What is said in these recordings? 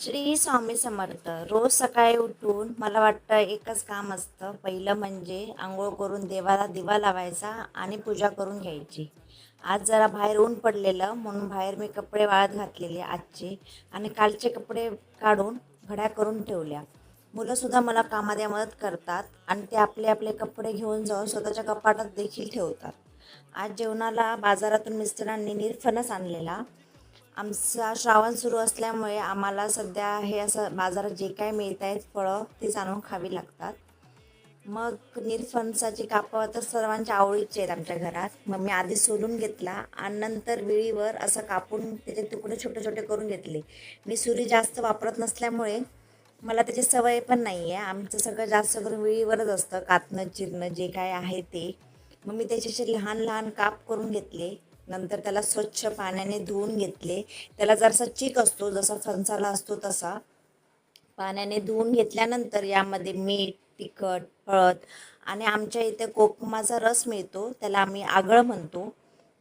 श्री स्वामी समर्थ. रोज सकाळी उठून मला वाटतं एकच काम असतं. पहिलं म्हणजे आंघोळ करून देवाला दिवा लावायचा आणि पूजा करून घ्यायची. आज जरा बाहेर ऊन पडलेलं म्हणून बाहेर मी कपडे वाळत घातलेले आजचे आणि कालचे कपडे काढून घड्या करून ठेवल्या. मुलंसुद्धा मला कामामध्ये मदत करतात आणि ते आपले आपले कपडे घेऊन जाऊन स्वतःच्या कपाटात देखील ठेवतात. आज जेवणाला बाजारातून मिस्टरांनी निरफणस आणलेला. आमचा श्रावण सुरू असल्यामुळे आम्हाला सध्या हे असं बाजारात जे काही मिळत आहेत फळं तीच आणून खावी लागतात. मग निरफणसाची कापं तर सर्वांच्या आवडीचे आहेत आमच्या घरात. मग मी आधी सोलून घेतला आणि नंतर विळीवर असं कापून त्याचे तुकडे छोटे छोटे करून घेतले. मी सुरी जास्त वापरत नसल्यामुळे मला त्याची सवय पण नाही आहे. आमचं सगळं जास्त करून विळीवरच असतं, कातणं चिरणं जे काय आहे ते. मग मी त्याचे असे लहान लहान काप करून घेतले. नंतर त्याला स्वच्छ पाण्याने धुवून घेतले. त्याला जरासा चिक असतो, जसा फणसाला असतो तसा. पाण्याने धुवून घेतल्यानंतर यामध्ये मीठ, तिखट, हळद आणि आमच्या इथे कोकमाचा रस मिळतो, त्याला आम्ही आगळ म्हणतो,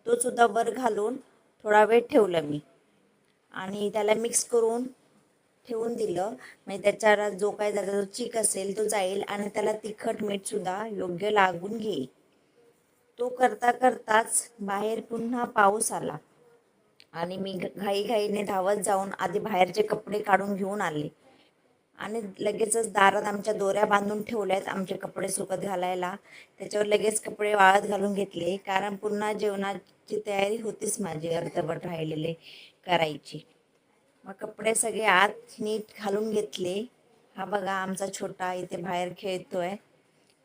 तो सुद्धा वर घालून थोडा वेळ ठेवलं मी आणि त्याला मिक्स करून ठेवून दिलं. म्हणजे त्याच्यावर जो काही त्याचा जो चिक असेल तो जाईल आणि त्याला तिखट मीठसुद्धा योग्य लागून घेईल. तो करता करताच बाहेर पुन्हा पाऊस आला आणि मी घाईघाईने धावत जाऊन आधी बाहेरचे कपडे काढून घेऊन आले आणि लगेचच दारात आमच्या दोऱ्या बांधून ठेवल्या आहेत आमचे कपडे सुकत घालायला. त्याच्यावर लगेच कपडे वाळत घालून घेतले, कारण पुन्हा जेवणाची तयारी होतीच माझी अर्धवट राहिलेले करायची. मग कपडे सगळे आत नीट घालून घेतले. हा बघा आमचा छोटा इथे बाहेर खेळतोय.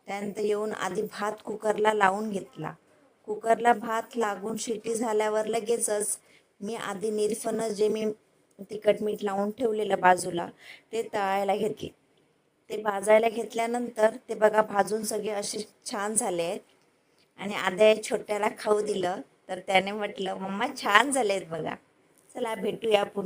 त्यानंतर येऊन आधी भात कुकरला लावून घेतला. कुकरला भात लागून शिटी झाल्यावर लगेचच मी आधी निरफणस जे मी तिखट मीठ लावून ठेवलेलं बाजूला ते तळायला घेतले. ते भाजायला घेतल्यानंतर ते बघा भाजून सगळे असे छान झाले आहेत आणि आद्या छोट्याला खाऊ दिलं तर त्याने म्हटलं, मम्मा छान झाले आहेत बघा. चला भेटूया पुन्हा.